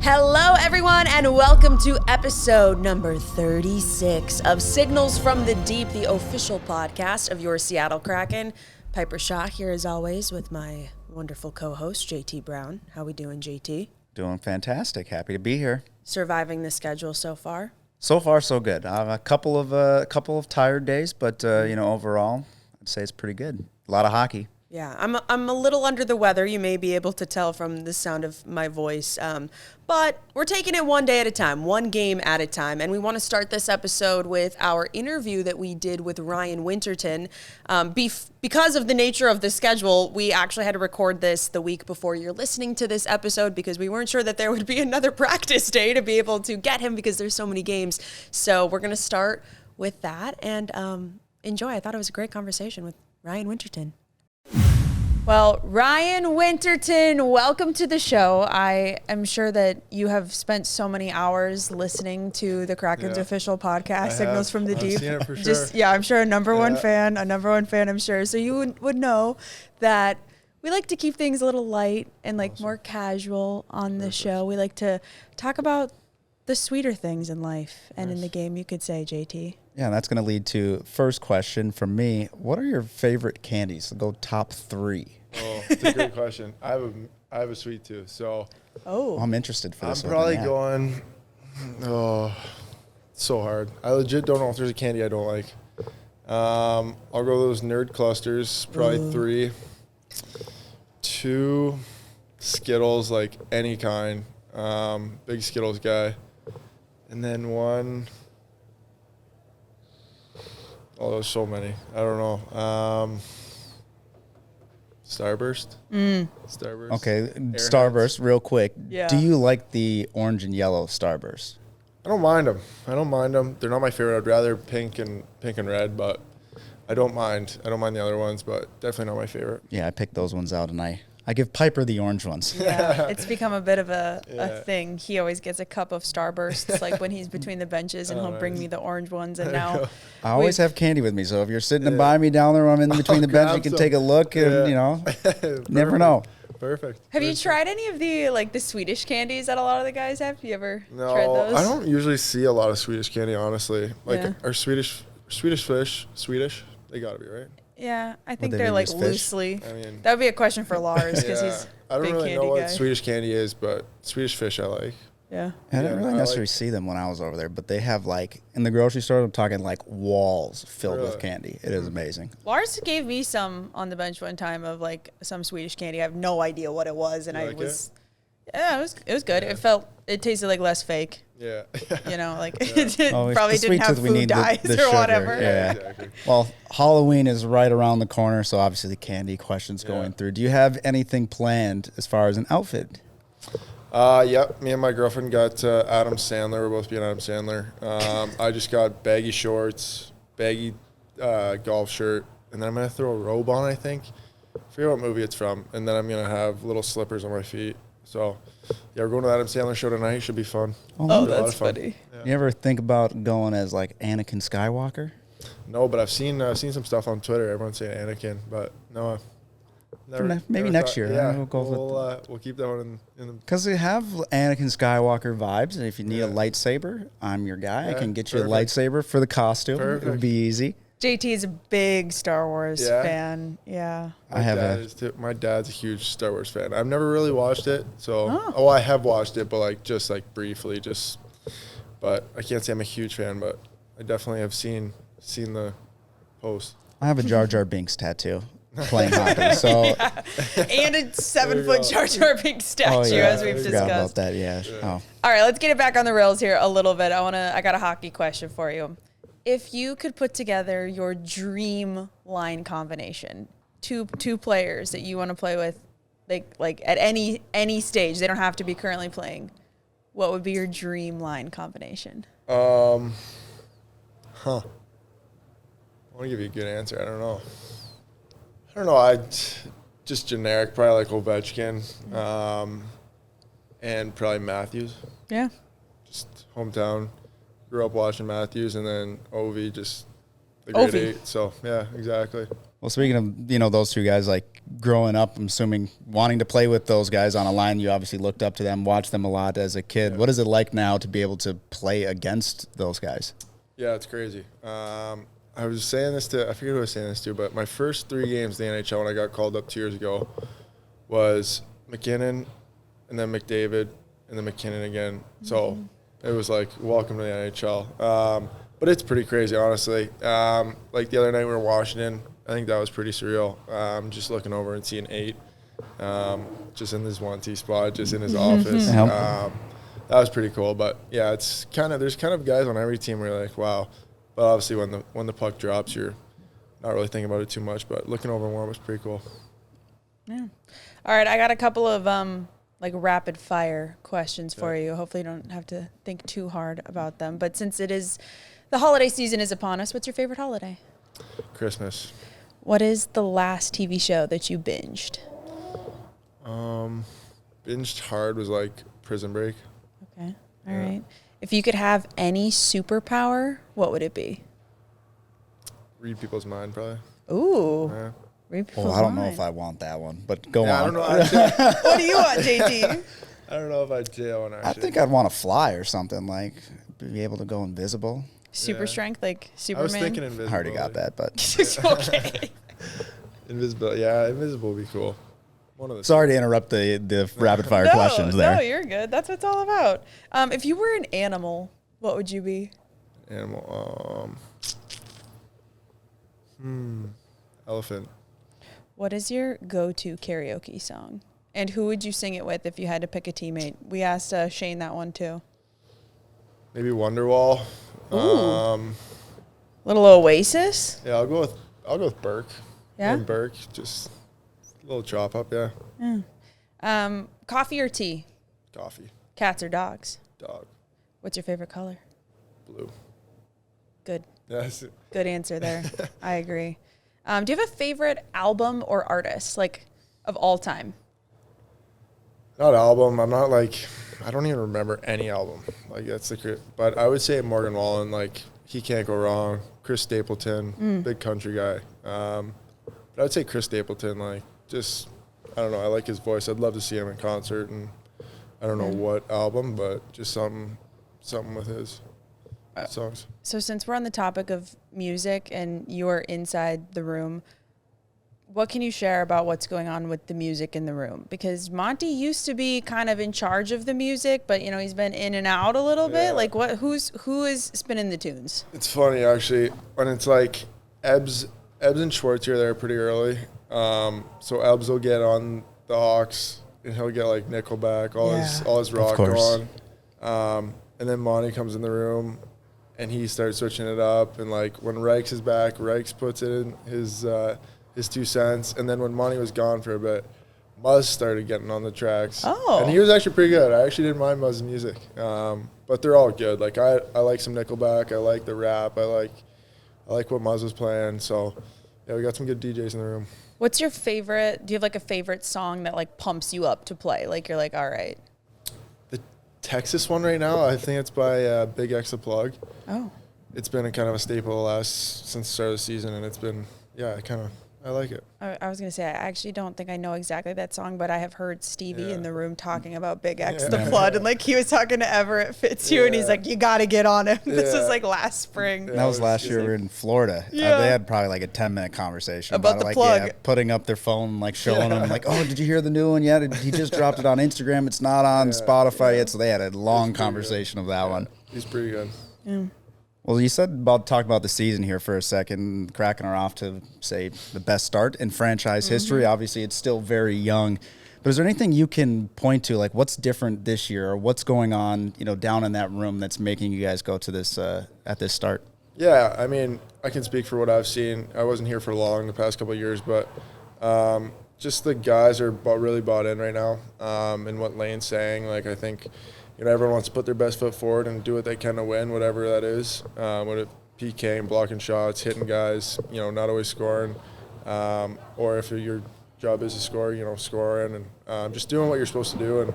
Hello, everyone, and welcome to episode number 36 of Signals from the Deep, the official podcast of your Seattle Kraken. Piper Shaw here, as always, with my wonderful co-host, JT Brown. How we doing, JT? Doing fantastic. Happy to be here. Surviving the schedule so far? So far, so good. A couple of tired days, but overall, I'd say it's pretty good. A lot of hockey. Yeah, I'm a little under the weather. You may be able to tell from the sound of my voice. But we're taking it one day at a time, one game at a time. And we want to start this episode with our interview that we did with Ryan Winterton. Because of the nature of the schedule, we actually had to record this the week before you're listening to this episode because we weren't sure that there would be another practice day to be able to get him because there's so many games. So we're going to start with that and enjoy. I thought it was a great conversation with Ryan Winterton. Well, Ryan Winterton, welcome to the show. I am sure that you have spent so many hours listening to the Kraken's official podcast, Signals from the Deep. I've seen it for sure. I'm sure a number one fan, I'm sure. So you would know that we like to keep things a little light and more casual on the show. We like to talk about the sweeter things in life and in the game, you could say, JT. Yeah, that's going to lead to first question from me. What are your favorite candies? Go top 3. Oh, it's a great question. I have a sweet tooth, so I'm interested for this. I'm probably going. Oh, so hard. I legit don't know if there's a candy I don't like. I'll go those nerd clusters. Probably 3. 2 Skittles, like any kind. Big Skittles guy, and then 1. Oh, there's so many. I don't know. Starburst. Starburst. Okay, Starburst, real quick. Yeah. Do you like the orange and yellow Starburst? I don't mind them. They're not my favorite. I'd rather pink and red, but I don't mind. I don't mind the other ones, but definitely not my favorite. Yeah, I picked those ones out, and I give Piper the orange ones. Yeah, it's become a bit of a thing. He always gets a cup of Starbursts, like when he's between the benches, and he'll bring me the orange ones. And now I always have candy with me, so if you're sitting by me down there, I'm in between the benches, you can take a look, and never know. Perfect. Have you tried any of the Swedish candies that a lot of the guys have? Have you ever tried No, those? I don't usually see a lot of Swedish candy, honestly. Our Swedish fish, Swedish, they gotta be, right? Yeah, I think they they're use fish? loosely. I mean, That would be a question for Lars because he's I don't big really candy know what guy. Swedish candy is, but Swedish fish I like. Yeah. I didn't really necessarily see them when I was over there, but they have in the grocery store, I'm talking walls filled with candy. It is amazing. Lars gave me some on the bench one time of some Swedish candy. I have no idea what it was, and It was good. Yeah. It tasted like less fake. Yeah. It Oh, probably the didn't sweet have tooth, we food need dyes the or sugar. whatever. Yeah. Exactly. Well, Halloween is right around the corner, so obviously the candy question's going through. Do you have anything planned as far as an outfit? Yep. Me and my girlfriend got Adam Sandler. We're both being Adam Sandler. I just got baggy shorts, baggy golf shirt, and then I'm gonna throw a robe on. I think. I forget what movie it's from, and then I'm gonna have little slippers on my feet. So, yeah, we're going to the Adam Sandler show tonight. Should be fun. Oh, Should be a lot that's of fun. funny. Yeah. You ever think about going as Anakin Skywalker? No, but I've seen some stuff on Twitter. Everyone's saying Anakin, but no. Maybe next year. Yeah, We'll go we'll keep that one in the. Because they have Anakin Skywalker vibes, and if you need a lightsaber, I'm your guy. I can get you a lightsaber for the costume. It would be easy. JT is a big Star Wars fan. Yeah. My dad's a huge Star Wars fan. I've never really watched it, so I have watched it, but just briefly, But I can't say I'm a huge fan, but I definitely have seen the post. I have a Jar Jar Binks tattoo playing hockey, so And a 7-foot Jar Jar Binks statue, as we've forgot about discussed. that. Yeah. Oh. All right, let's get it back on the rails here a little bit. I got a hockey question for you. If you could put together your dream line combination, two players that you want to play with, like at any stage, they don't have to be currently playing, what would be your dream line combination? I want to give you a good answer. I don't know. I just generic, probably like Ovechkin, and probably Matthews. Yeah. Just hometown. Grew up watching Matthews, and then Ovi, just the grade 8. So, yeah, exactly. Well, speaking of, those two guys, like growing up, I'm assuming wanting to play with those guys on a line, you obviously looked up to them, watched them a lot as a kid. Yeah. What is it like now to be able to play against those guys? Yeah, it's crazy. I was saying this I forget who I was saying this to, but my first 3 games in the NHL when I got called up 2 years ago was McKinnon and then McDavid and then McKinnon again. Mm-hmm. So it was like, welcome to the NHL. But it's pretty crazy, honestly. Like the other night we were in Washington, I think that was pretty surreal. Just looking over and seeing 8, just in this 1T spot, just in his office. That was pretty cool. But yeah, there's kind of guys on every team where you're like, wow. But obviously when the puck drops, you're not really thinking about it too much. But looking over warm was pretty cool. Yeah. All right, I got a couple of like rapid fire questions for you. Hopefully you don't have to think too hard about them. But since the holiday season is upon us, what's your favorite holiday? Christmas. What is the last TV show that you binged? Binged hard was like Prison Break. Okay. All right. If you could have any superpower, what would it be? Read people's mind, probably. Ooh. Yeah. Read people's mind. I don't know if I want that one, but go on. I don't know. What do you want, JT? I don't know if I'd say that one, actually. I think I'd want to fly or something, like be able to go invisible. Super strength, like Superman? I was thinking invisible. I already got that, but. Okay. Invisible. Yeah, invisible would be cool. Sorry to interrupt the rapid fire questions there. No, you're good. That's what it's all about. If you were an animal, what would you be? Animal. Elephant. What is your go-to karaoke song? And who would you sing it with if you had to pick a teammate? We asked Shane that one too. Maybe Wonderwall. Ooh. Little Oasis? Yeah, I'll go with Burke. Yeah. And Burke, just a little chop up, yeah. Coffee or tea? Coffee. Cats or dogs? Dog. What's your favorite color? Blue. Good. Yes. Good answer there. I agree. Do you have a favorite album or artist, like, of all time? Not album. I'm not like, I don't even remember any album. Like, that's but I would say Morgan Wallen, like, he can't go wrong. Chris Stapleton, big country guy. But I would say Chris Stapleton, like, just, I don't know, I like his voice. I'd love to see him in concert, and I don't know what album, but just something with his songs. So since we're on the topic of music and you're inside the room, what can you share about what's going on with the music in the room? Because Monty used to be kind of in charge of the music, but he's been in and out a little bit. Like, who is spinning the tunes? It's funny, actually, when it's like Ebbs and Schwartz are there pretty early. So Ebbs will get on the Hawks and he'll get like Nickelback, all his rock on. And then Monty comes in the room and he starts switching it up. And like when Reichs is back, Reichs puts it in his 2 cents. And then when Monty was gone for a bit, Muzz started getting on the tracks. Oh. And he was actually pretty good. I actually didn't mind Muzz's music. But they're all good. Like I like some Nickelback. I like the rap. I like what Muzz was playing. So yeah, we got some good DJs in the room. What's your favorite? Do you have like a favorite song that like pumps you up to play? Like you're like, all right. The Texas one right now, I think it's by Big X The Plug. Oh. It's been a kind of a staple since the start of the season, and it's been, I like it. I was going to say, I actually don't think I know exactly that song, but I have heard Stevie in the room talking about Big X The Flood, and like he was talking to Everett Fitzhugh, and he's like, you got to get on him. This was like last spring. That was last year. We were in Florida. Yeah. They had probably like a 10-minute conversation about the like, plug. Putting up their phone, like showing them, like, oh, did you hear the new one yet? He just dropped it on Instagram. It's not on Spotify yet. So they had a long conversation of that one. He's pretty good. Yeah. Well, you said talk about the season here for a second. Kraken are off to, say, the best start in franchise history. Obviously, it's still very young. But is there anything you can point to, like what's different this year or what's going on, down in that room that's making you guys go to this at this start? Yeah, I mean, I can speak for what I've seen. I wasn't here for long the past couple of years, but just the guys are really bought in right now. And what Lane's saying, like I think – everyone wants to put their best foot forward and do what they can to win, whatever that is. Whether it's PKing, blocking shots, hitting guys, not always scoring. Or if your job is to score, scoring and just doing what you're supposed to do.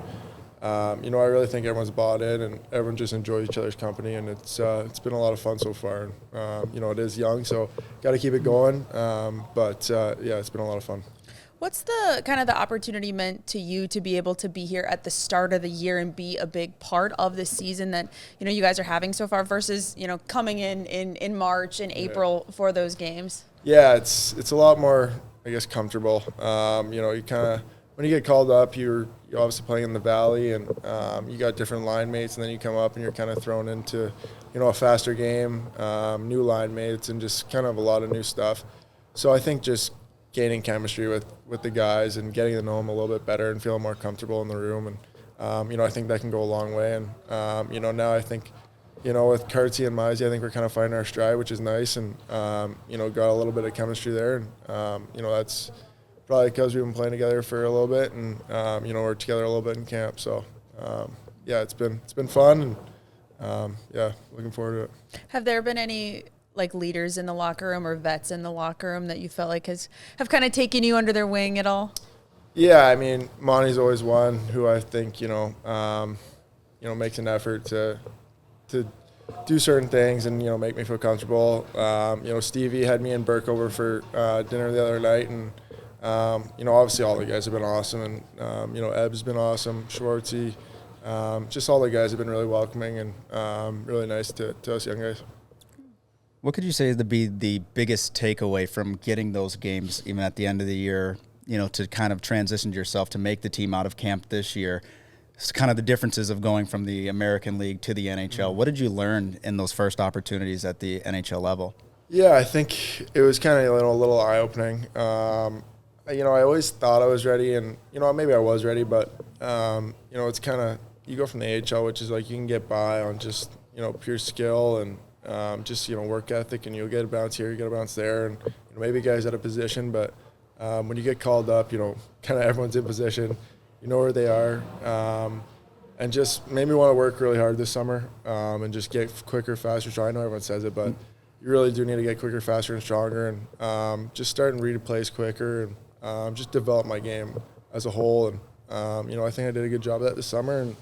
I really think everyone's bought in and everyone just enjoys each other's company, and it's been a lot of fun so far. It is young, so got to keep it going. It's been a lot of fun. What's the kind of the opportunity meant to you to be able to be here at the start of the year and be a big part of the season that, you guys are having so far versus, coming in March and April for those games? Yeah, it's a lot more, I guess, comfortable. You kind of, when you get called up, you're obviously playing in the Valley, and you got different line mates, and then you come up and you're kind of thrown into, a faster game, new line mates, and just kind of a lot of new stuff. So I think just gaining chemistry with the guys and getting to know them a little bit better and feeling more comfortable in the room. And, I think that can go a long way. And, now I think, with Kartsy and Mizey, I think we're kind of finding our stride, which is nice. And, got a little bit of chemistry there. And, that's probably because we've been playing together for a little bit. And, we're together a little bit in camp. So, it's been fun. And, looking forward to it. Have there been any leaders in the locker room or vets in the locker room that you felt like have kind of taken you under their wing at all? Yeah, I mean, Monty's always one who I think, makes an effort to do certain things and, make me feel comfortable. Stevie had me and Burke over for dinner the other night, and, obviously all the guys have been awesome, and, Ebb's been awesome, Schwartzy, just all the guys have been really welcoming and really nice to us young guys. What could you say is to be the biggest takeaway from getting those games, even at the end of the year, to kind of transition yourself to make the team out of camp this year? It's kind of the differences of going from the American League to the NHL. Mm-hmm. What did you learn in those first opportunities at the NHL level? Yeah, I think it was kind of a little eye-opening. I always thought I was ready, and, maybe I was ready, but, it's kind of, you go from the AHL, which is you can get by on just, pure skill and, just work ethic, and you'll get a bounce here, you get a bounce there, and maybe guys out of position, but when you get called up, kind of everyone's in position, where they are, and just made me want to work really hard this summer, and just get quicker, faster, stronger. I know everyone says it, but you really do need to get quicker, faster, and stronger, and just start and read plays quicker, and just develop my game as a whole, and I think I did a good job of that this summer, and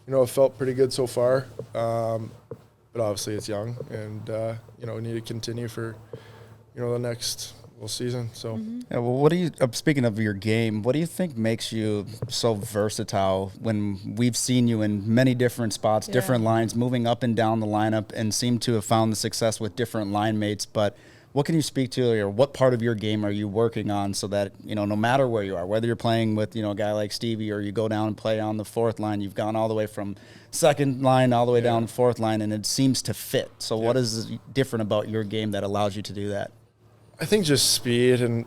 it felt pretty good so far. But obviously it's young, and, we need to continue for, the next season. So, yeah, well, what do you, speaking of your game, what do you think makes you so versatile when we've seen you in many different spots, different lines, moving up and down the lineup, and seem to have found the success with different line mates? But what can you speak to, or what part of your game are you working on so that, no matter where you are, whether you're playing with, a guy like Stevie, or you go down and play on the fourth line, you've gone all the way from second line all the way down fourth line, and it seems to fit. So what is different about your game that allows you to do that? I think just speed and,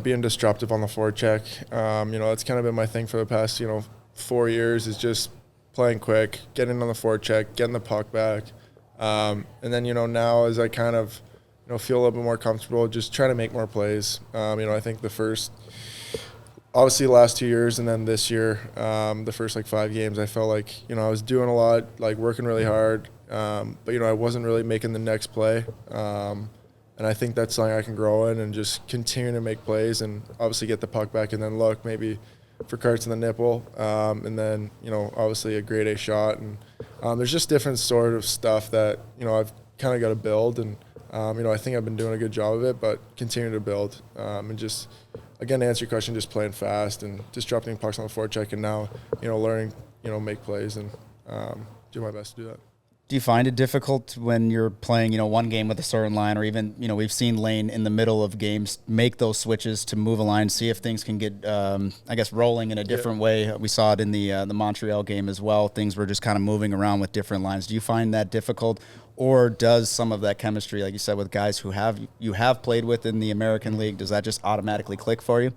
being disruptive on the forecheck. That's kind of been my thing for the past, 4 years, is just playing quick, getting on the forecheck, getting the puck back. And then, now as I kind of, feel a little bit more comfortable, just trying to make more plays. I think obviously the last 2 years and then this year, the first 5 games, I felt like, I was doing a lot, working really hard, but, I wasn't really making the next play. And I think that's something I can grow in and just continue to make plays and obviously get the puck back and then look maybe for Karts in the nipple, and then, obviously a grade A shot. And there's just different sort of stuff that, I've kind of got to build. And, I think I've been doing a good job of it, but continue to build. And just, again, to answer your question, just playing fast and disrupting pucks on the forecheck, and now, learning, make plays and do my best to do that. Do you find it difficult when you're playing, one game with a certain line, or even, we've seen Lane in the middle of games make those switches to move a line, see if things can get, rolling in a different way? We saw it in the Montreal game as well. Things were just kind of moving around with different lines. Do you find that difficult, or does some of that chemistry, like you said, with guys who you have played with in the American League, does that just automatically click for you?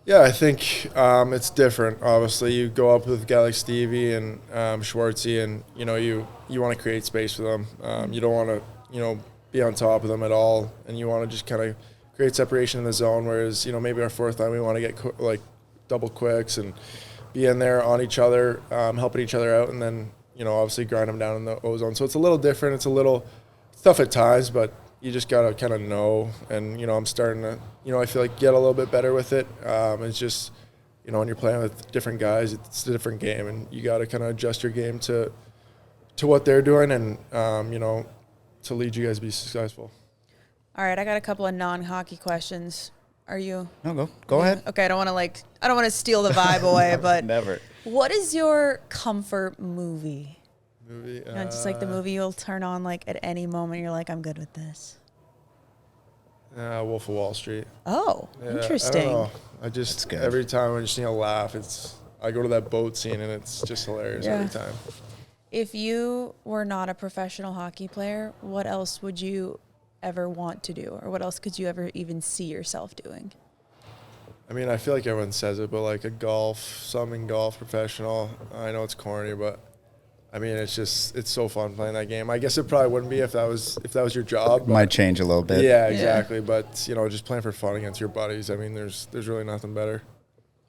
Yeah, I think it's different. Obviously, you go up with a guy like Stevie and Schwartzy, and you want to create space for them. You don't want to be on top of them at all, and you want to just kind of create separation in the zone. Whereas maybe our fourth line, we want to get double quicks and be in there on each other, helping each other out, and then obviously grind them down in the O-zone. So it's a little different. It's a little tough at times, but you just got to kind of know. And, I'm starting to, I feel like get a little bit better with it. It's just, you know, when you're playing with different guys, it's a different game, and you got to kind of adjust your game to what they're doing, and you know, to lead you guys to be successful. All right, I got a couple of non-hockey questions. Are you? No, go ahead. Okay, I don't want to steal the vibe away, but Never. what is your comfort movie? Movie, You know, just like the movie you'll turn on like at any moment. You're like, I'm good with this. Wolf of Wall Street. Oh, Yeah, interesting. I don't know. I just every time I just need to laugh. I go to that boat scene and it's just hilarious every time. If you were not a professional hockey player, what else would you ever want to do, or what else could you ever even see yourself doing? I mean, I feel like everyone says it, but like something golf professional. I know it's corny, but I mean, it's so fun playing that game. I guess it probably wouldn't be if that was your job. Might change a little bit. Yeah, exactly. Yeah. But you know, just playing for fun against your buddies. I mean, there's really nothing better.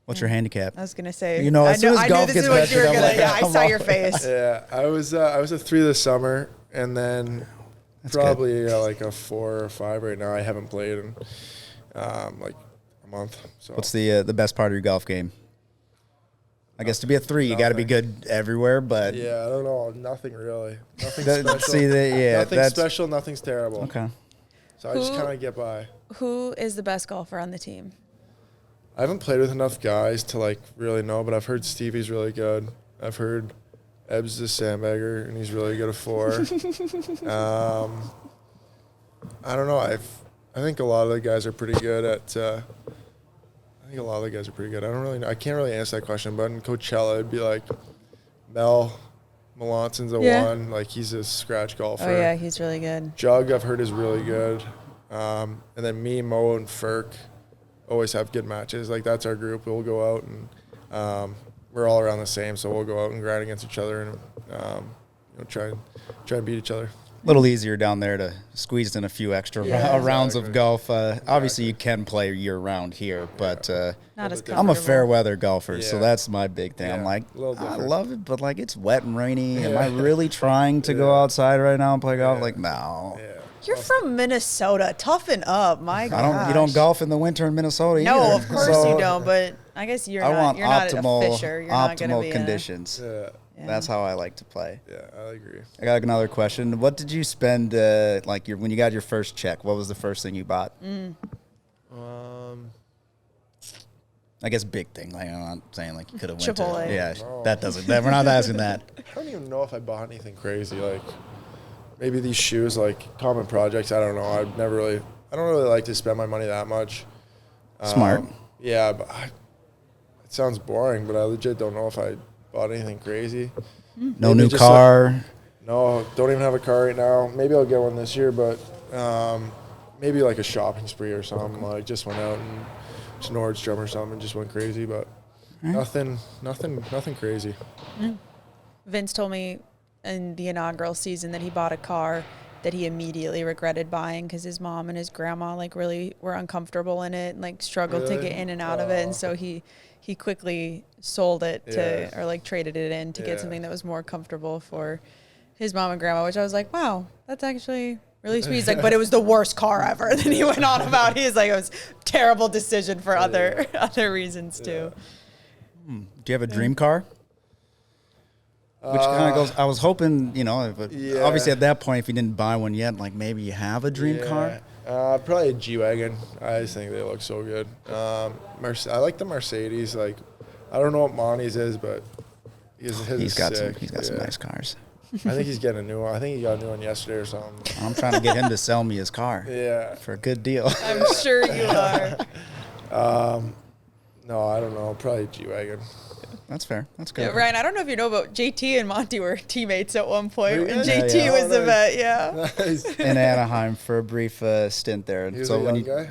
What's your handicap? I was gonna say. You know, as soon as golf gets mentioned, I'm like, I saw your face. Yeah, I was a 3 this summer, and then probably like a 4 or 5 right now. I haven't played in like a month. So what's the best part of your golf game? I guess to be a 3, you got to be good everywhere, but yeah, I don't know, nothing really, nothing special. Nothing special, nothing's terrible. Okay. So I just kind of get by. Who is the best golfer on the team? I haven't played with enough guys to like really know, but I've heard Stevie's really good. I've heard Ebbs the sandbagger, and he's really good at 4. I don't know. I think a lot of the guys are pretty good at. I think a lot of the guys are pretty good. I can't really answer that question, but in Coachella, it'd be like Mel Melanson's a 1. Like, he's a scratch golfer. Oh, yeah, he's really good. Jug, I've heard, is really good. And then me, Mo, and Ferk always have good matches. Like, that's our group. We'll go out, and we're all around the same, so we'll go out and grind against each other and try and beat each other. A little easier down there to squeeze in a few extra rounds of golf. Obviously, you can play year-round here, but not as I'm a fair-weather golfer, so that's my big thing. Yeah, I'm like, I love it, but like it's wet and rainy. Am I really trying to go outside right now and play golf? Like, no. Yeah. You're from Minnesota. Toughen up, my God. You don't golf in the winter in Minnesota No, either. of course you don't, but I guess you're not a fisher. You're not going to be conditions. That's how I like to play. Yeah, I agree. I got another question. What did you spend when you got your first check? What was the first thing you bought? I guess big thing. Like, I'm not saying like you could have went to. Chipotle. Yeah, that doesn't. We're not asking that. I don't even know if I bought anything crazy. Like maybe these shoes, like common projects. I don't know. I don't really like to spend my money that much. Smart. Yeah, but it sounds boring, but I legit don't know if I bought anything crazy. No new car. No, don't even have a car right now. Maybe I'll get one this year, but maybe like a shopping spree or something. Like just went out and to Nordstrom or something and just went crazy, but nothing crazy. Vince told me in the inaugural season that he bought a car that he immediately regretted buying because his mom and his grandma like really were uncomfortable in it and like struggled to get in and out of it, and so he quickly sold it or like traded it in to get something that was more comfortable for his mom and grandma, which I was like, wow, that's actually really sweet. He's like, but it was the worst car ever. Then he went on about, he's like, it was a terrible decision for other reasons too. Do you have a dream car? Which kind of goes, I was hoping, but obviously at that point, if you didn't buy one yet, like maybe you have a dream car? Probably a G-Wagon. I just think they look so good. I like the Mercedes. Like, I don't know what Monty's is, but he's got some nice cars. I think he's getting a new one. I think he got a new one yesterday or something. I'm trying to get him to sell me his car. Yeah. For a good deal. I'm sure you are. No, I don't know. Probably G-Wagon. That's fair. That's good. Yeah, Ryan, I don't know if you know, but JT and Monty were teammates at one point. And JT was the vet, Nice. In Anaheim for a brief stint there. He was a young guy?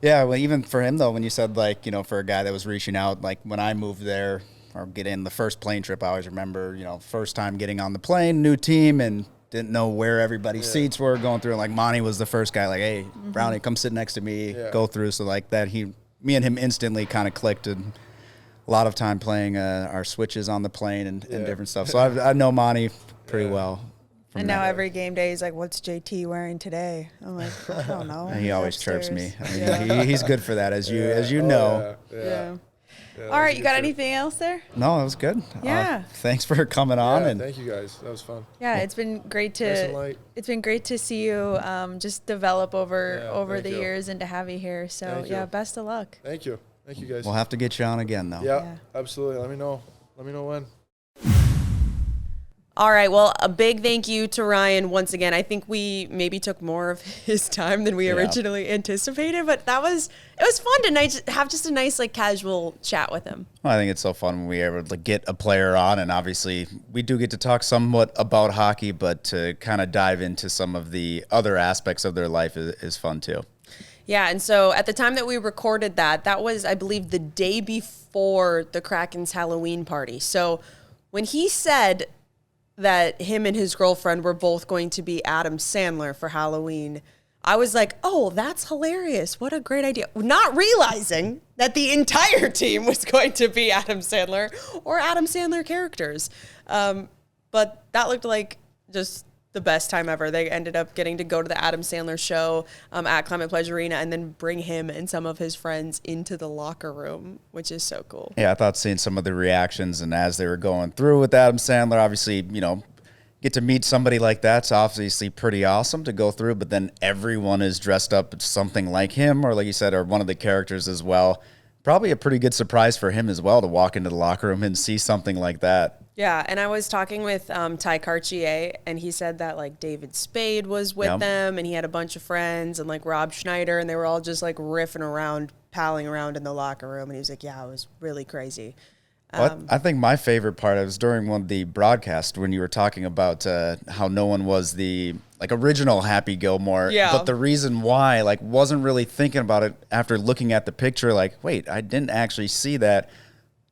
Yeah, well, even for him, though, when you said, like, for a guy that was reaching out, like, when I moved there or get in the first plane trip, I always remember, first time getting on the plane, new team, and didn't know where everybody's seats were going through. Like, Monty was the first guy, like, hey, Brownie, come sit next to me, go through. So, like, that me and him instantly kind of clicked, and a lot of time playing our switches on the plane and different stuff. So I know Monty pretty well. And now every game day he's like, what's JT wearing today? I'm like, I don't know. And he always chirps me. I mean, he's good for that, as you know. Yeah. Yeah, All right, you got anything else there? No, it was good. Yeah. Thanks for coming on. And thank you guys. That was fun. Yeah, it's been great Nice and to light. it's been great to see you just develop over thank the you. years and to have you here. So Thank yeah, you. best of luck. Thank you. Thank you guys. we'll have to get you on again, though. Yeah, Yeah. absolutely. Let me know. Let me know when. All right, well, a big thank you to Ryan once again. I think we maybe took more of his time than we originally anticipated, but it was fun to have just a nice like casual chat with him. Well, I think it's so fun when we are able to get a player on, and obviously we do get to talk somewhat about hockey, but to kind of dive into some of the other aspects of their life is fun too. Yeah, and so at the time that we recorded that was, I believe, the day before the Kraken's Halloween party. So when he said that him and his girlfriend were both going to be Adam Sandler for Halloween, I was like, oh, that's hilarious. What a great idea. Not realizing that the entire team was going to be Adam Sandler or Adam Sandler characters. But that looked like just the best time ever. They ended up getting to go to the Adam Sandler show at Climate Pledge Arena and then bring him and some of his friends into the locker room, which is so cool. Yeah, I thought seeing some of the reactions and as they were going through with Adam Sandler, obviously, get to meet somebody like that's obviously pretty awesome to go through, but then everyone is dressed up as something like him or like you said, or one of the characters as well. Probably a pretty good surprise for him as well to walk into the locker room and see something like that. Yeah, and I was talking with Ty Cartier, and he said that like David Spade was with them, and he had a bunch of friends, and like Rob Schneider, and they were all just like riffing around, palling around in the locker room, and he was like, "Yeah, it was really crazy." Well, I think my favorite part was during one of the broadcasts when you were talking about how no one was the like original Happy Gilmore, but the reason why like wasn't really thinking about it after looking at the picture. Like, wait, I didn't actually see that.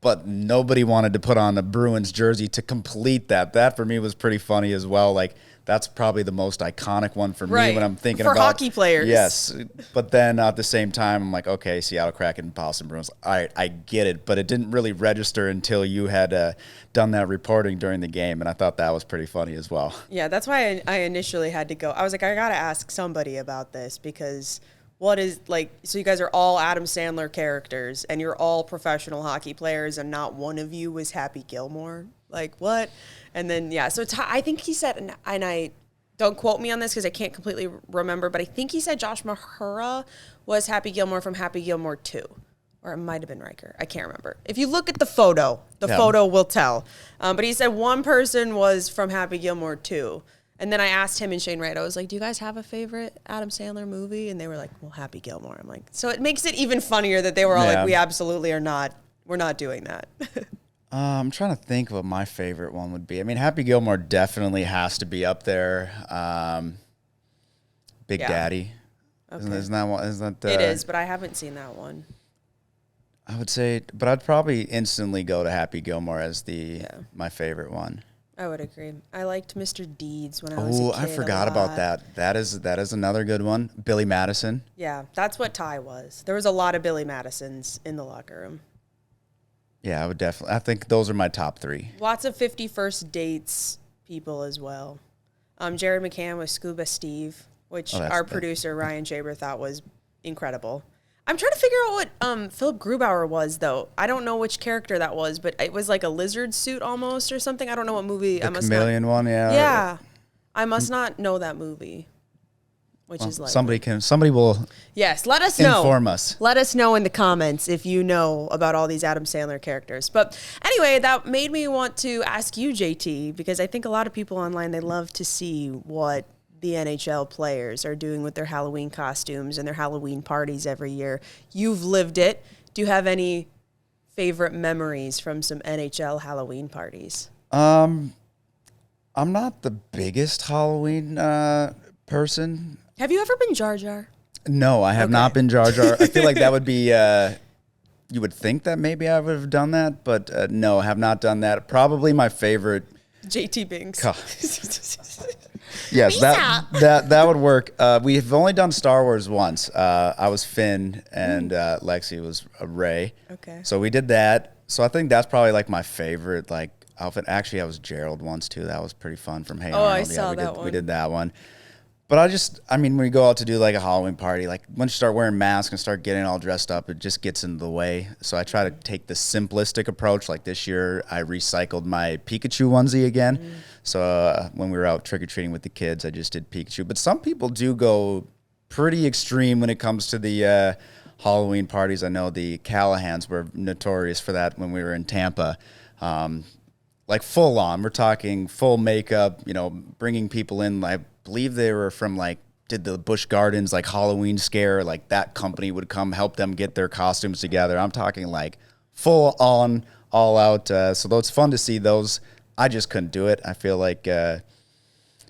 But nobody wanted to put on a Bruins jersey to complete that. That for me was pretty funny as well. Like that's probably the most iconic one for me when I'm thinking about hockey players. Yes, but then at the same time, I'm like, okay, Seattle Kraken, Boston Bruins. All right, I get it, but it didn't really register until you had done that reporting during the game, and I thought that was pretty funny as well. Yeah, that's why I initially had to go. I was like, I gotta ask somebody about this because. What is like, so you guys are all Adam Sandler characters and you're all professional hockey players and not one of you was Happy Gilmore? Like what? And then, yeah, so I think he said, and I don't quote me on this because I can't completely remember, but I think he said Josh Mahura was Happy Gilmore from Happy Gilmore 2. Or it might have been Riker. I can't remember. If you look at the photo will tell. But he said one person was from Happy Gilmore 2. And then I asked him and Shane Wright, I was like, do you guys have a favorite Adam Sandler movie? And they were like, well, Happy Gilmore. I'm like, so it makes it even funnier that they were all like, we absolutely are not, we're not doing that. I'm trying to think what my favorite one would be. I mean, Happy Gilmore definitely has to be up there. Big Daddy. Okay. Isn't that one? Isn't that, it is, but I haven't seen that one. I would say, but I'd probably instantly go to Happy Gilmore as my favorite one. I would agree. I liked Mr. Deeds when I was a kid. Oh, I forgot about that. That is another good one. Billy Madison. Yeah, that's what Ty was. There was a lot of Billy Madisons in the locker room. Yeah, I would definitely. I think those are my top 3. Lots of 51st Dates people as well. Jared McCann with Scuba Steve, which our producer Ryan Jaber thought was incredible. I'm trying to figure out what Philip Grubauer was, though. I don't know which character that was, but it was like a lizard suit almost or something. I don't know what movie. The chameleon one, yeah. Yeah. I must not know that movie, which is like... Somebody will Yes, let us know. Inform us. Let us know in the comments if you know about all these Adam Sandler characters. But anyway, that made me want to ask you, JT, because I think a lot of people online, they love to see what the NHL players are doing with their Halloween costumes and their Halloween parties every year. You've lived it. Do you have any favorite memories from some NHL Halloween parties? I'm not the biggest Halloween person. Have you ever been Jar Jar? No, I have not been Jar Jar. I feel like that would be, you would think that maybe I would have done that, but no, I have not done that. Probably my favorite. JT Binks. Yes, that would work. We have only done Star Wars once. I was Finn and Lexi was Rey. Okay. So we did that. So I think that's probably like my favorite like outfit. Actually, I was Gerald once too. That was pretty fun from Hey Arnold. I saw that one. We did that one. But when we go out to do like a Halloween party, like once you start wearing masks and start getting all dressed up, it just gets in the way. So I try to take the simplistic approach. Like this year, I recycled my Pikachu onesie again. So when we were out trick-or-treating with the kids, I just did Pikachu. But some people do go pretty extreme when it comes to the Halloween parties. I know the Callahans were notorious for that when we were in Tampa. Like full on, we're talking full makeup, bringing people in. I believe they were from did the Busch Gardens Halloween scare, that company would come help them get their costumes together. I'm talking full on, all out. So though it's fun to see those, I just couldn't do it. I feel like I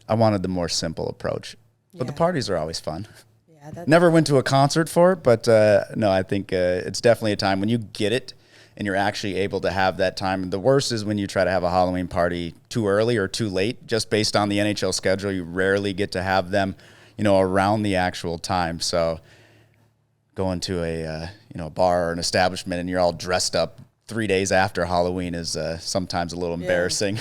wanted the more simple approach. But the parties are always fun. Yeah, never went to a concert for it, but no, I think it's definitely a time when you get it and you're actually able to have that time. The worst is when you try to have a Halloween party too early or too late. Just based on the NHL schedule, you rarely get to have them, around the actual time. So going to a bar or an establishment and you're all dressed up 3 days after Halloween is sometimes a little embarrassing.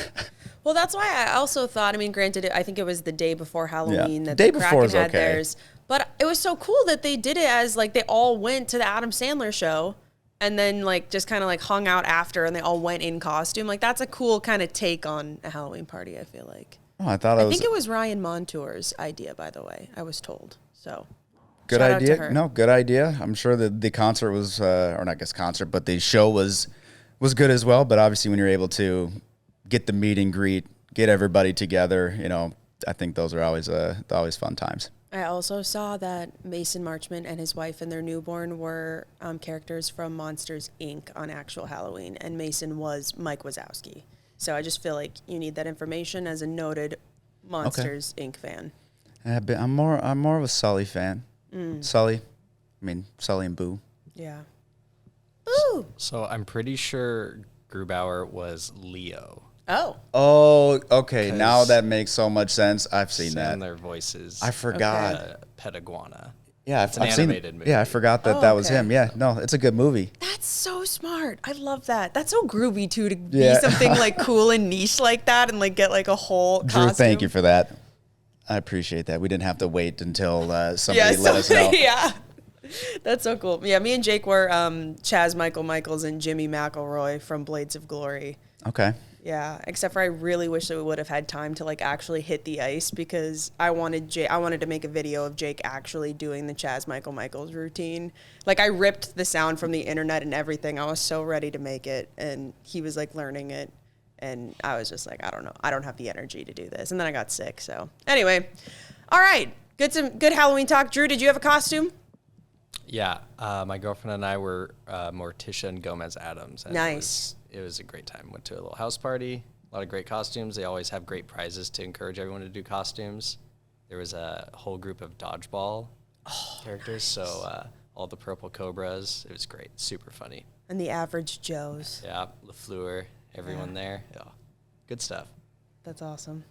Well, that's why I also thought, granted, I think it was the day before Halloween that the day the before Kraken had okay. theirs. But it was so cool that they did it as they all went to the Adam Sandler show. And then just kind of hung out after, and they all went in costume. That's a cool kind of take on a Halloween party, I feel like. Oh, I think it was Ryan Montour's idea, by the way. I was told. So good idea. No, good idea. I'm sure that the concert was, or not just concert, but the show was good as well. But obviously, when you're able to get the meet and greet, get everybody together, I think those are always fun times. I also saw that Mason Marchment and his wife and their newborn were characters from Monsters, Inc. on actual Halloween, and Mason was Mike Wazowski. So I just feel like you need that information as a noted Monsters, Inc. fan. I'm more of a Sully fan. Sully and Boo. Yeah. Boo! So I'm pretty sure Grubauer was Leo. Oh, okay. Now that makes so much sense. I've seen that. Their voices. I forgot. Pet iguana. Yeah, it's an animated movie. Yeah, I forgot that was him. Yeah, no, it's a good movie. That's so smart. I love that. That's so groovy too, to be something cool and niche like that, and get a whole Drew, costume. thank you for that. I appreciate that. We didn't have to wait until somebody let us know. Yeah. That's so cool. Yeah, me and Jake were Chaz Michaels and Jimmy McElroy from Blades of Glory. Okay. Yeah, except for I really wish that we would have had time to actually hit the ice, because I wanted to make a video of Jake actually doing the Chaz Michaels routine. I ripped the sound from the internet and everything. I was so ready to make it, and he was learning it, and I was just I don't know. I don't have the energy to do this. And then I got sick. So anyway, all right, good Halloween talk. Drew, did you have a costume? Yeah, my girlfriend and I were Morticia and Gomez Adams. And nice. It was a great time. Went to a little house party, a lot of great costumes. They always have great prizes to encourage everyone to do costumes. There was a whole group of dodgeball characters, so all the Purple Cobras. It was great, super funny. And the Average Joes. Yeah, LaFleur, everyone there. Yeah, good stuff. That's awesome.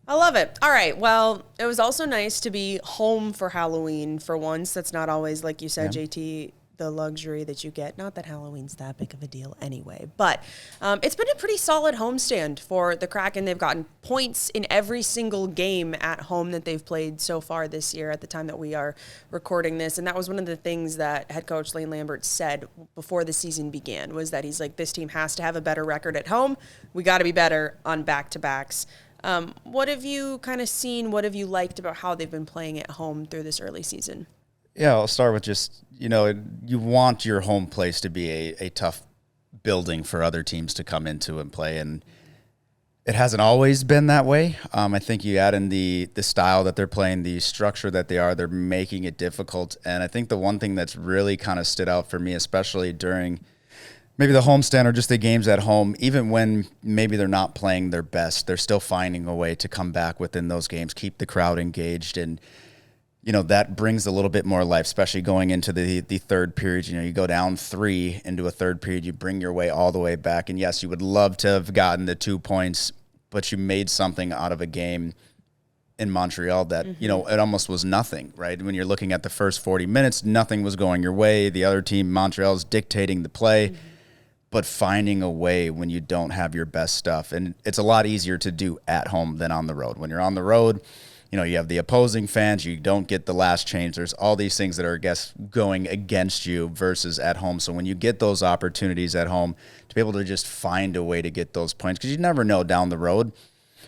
I love it. All right. Well, it was also nice to be home for Halloween for once. That's not always, like you said, JT, the luxury that you get. Not that Halloween's that big of a deal anyway, but it's been a pretty solid homestand for the Kraken. They've gotten points in every single game at home that they've played so far this year at the time that we are recording this. And that was one of the things that head coach Lane Lambert said before the season began, was that he's this team has to have a better record at home. We got to be better on back-to-backs. What have you kind of seen? What have you liked about how they've been playing at home through this early season? Yeah, I'll start with just, you want your home place to be a tough building for other teams to come into and play. And it hasn't always been that way. I think you add in the style that they're playing, the structure that they're making it difficult. And I think the one thing that's really kind of stood out for me, especially during maybe the homestand or just the games at home, even when maybe they're not playing their best, they're still finding a way to come back within those games, keep the crowd engaged. And, that brings a little bit more life, especially going into the third period. You go down 3 into a third period, you bring your way all the way back. And yes, you would love to have gotten the 2 points, but you made something out of a game in Montreal that, it almost was nothing, right? When you're looking at the first 40 minutes, nothing was going your way. The other team, Montreal's dictating the play. But finding a way when you don't have your best stuff. And it's a lot easier to do at home than on the road. When you're on the road, you have the opposing fans, you don't get the last change. There's all these things that are, I guess, going against you versus at home. So when you get those opportunities at home, to be able to just find a way to get those points, because you never know down the road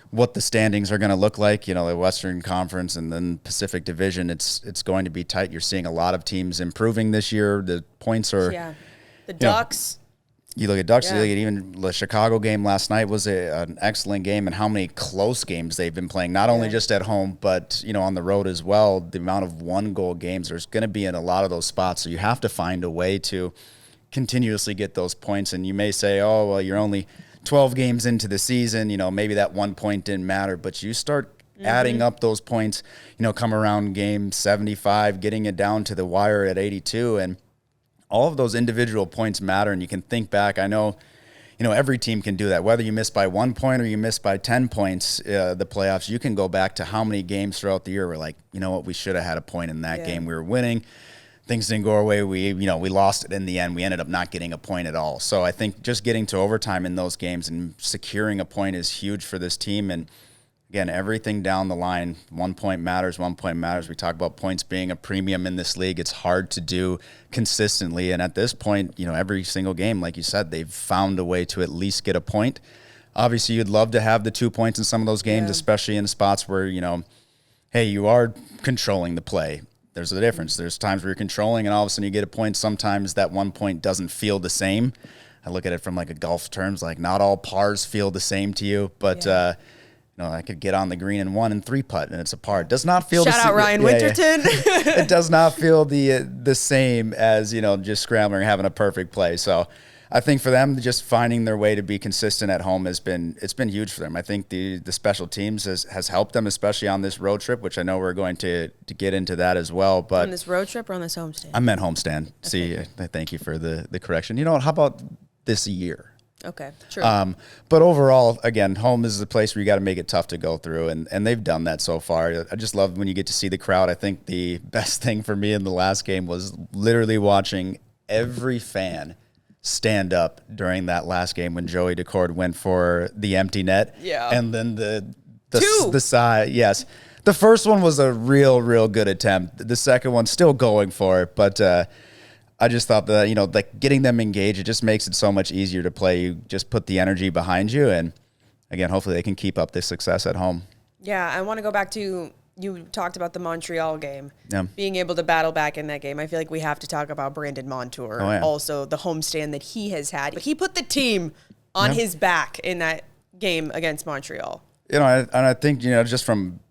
what the standings are going to look like. The Western Conference and then Pacific Division, it's going to be tight. You're seeing a lot of teams improving this year. The points are... Yeah. The Ducks... You look at Ducks, you look at even the Chicago game last night was an excellent game, and how many close games they've been playing, not only just at home, but, on the road as well. The amount of one-goal games, there's going to be in a lot of those spots, so you have to find a way to continuously get those points. And you may say, oh, well, you're only 12 games into the season, maybe that 1 point didn't matter, but you start adding up those points, come around game 75, getting it down to the wire at 82, and all of those individual points matter. And you can think back. I know, every team can do that. Whether you miss by 1 point or you miss by 10 points, the playoffs, you can go back to how many games throughout the year we're like, you know what, we should have had a point in that game. We were winning. Things didn't go our way. We lost it in the end. We ended up not getting a point at all. So I think just getting to overtime in those games and securing a point is huge for this team. And again, everything down the line, 1 point matters, 1 point matters. We talk about points being a premium in this league. It's hard to do consistently. And at this point, every single game, like you said, they've found a way to at least get a point. Obviously, you'd love to have the 2 points in some of those games, especially in spots where, hey, you are controlling the play. There's a difference. There's times where you're controlling and all of a sudden you get a point. Sometimes that 1 point doesn't feel the same. I look at it from like a golf terms, like not all pars feel the same to you, but I could get on the green and 1 and 3 putt, and it's a par. It does not feel Shout out Ryan Winterton. It does not feel the same as just scrambling or having a perfect play. So I think for them, just finding their way to be consistent at home it's been huge for them. I think the special teams has helped them, especially on this road trip, which I know we're going to get into that as well. But on this road trip or on this homestand? I meant homestand. Okay. See, thank you for the correction. How about this year? Okay, true. But overall, again, home is the place where you got to make it tough to go through, and they've done that so far. I just love when you get to see the crowd. I think the best thing for me in the last game was literally watching every fan stand up during that last game when Joey Decord went for the empty net. Yeah. And then the side, yes. The first one was a real good attempt. The second one still going for it, but I just thought that, like getting them engaged, it just makes it so much easier to play. You just put the energy behind you, and again, hopefully they can keep up this success at home. Yeah, I want to go back to, you talked about the Montreal game, being able to battle back in that game. I feel like we have to talk about Brandon Montour, also the homestand that he has had. But he put the team on his back in that game against Montreal. And I think, just from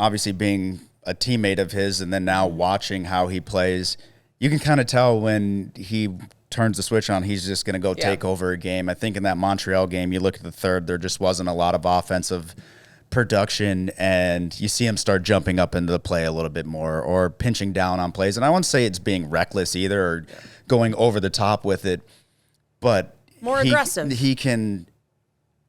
obviously being a teammate of his and then now watching how he plays, you can kind of tell when he turns the switch on, he's just going to go take over a game. I think in that Montreal game, you look at the third, there just wasn't a lot of offensive production, and you see him start jumping up into the play a little bit more or pinching down on plays. And I won't say it's being reckless either or going over the top with it, but more aggressive. He can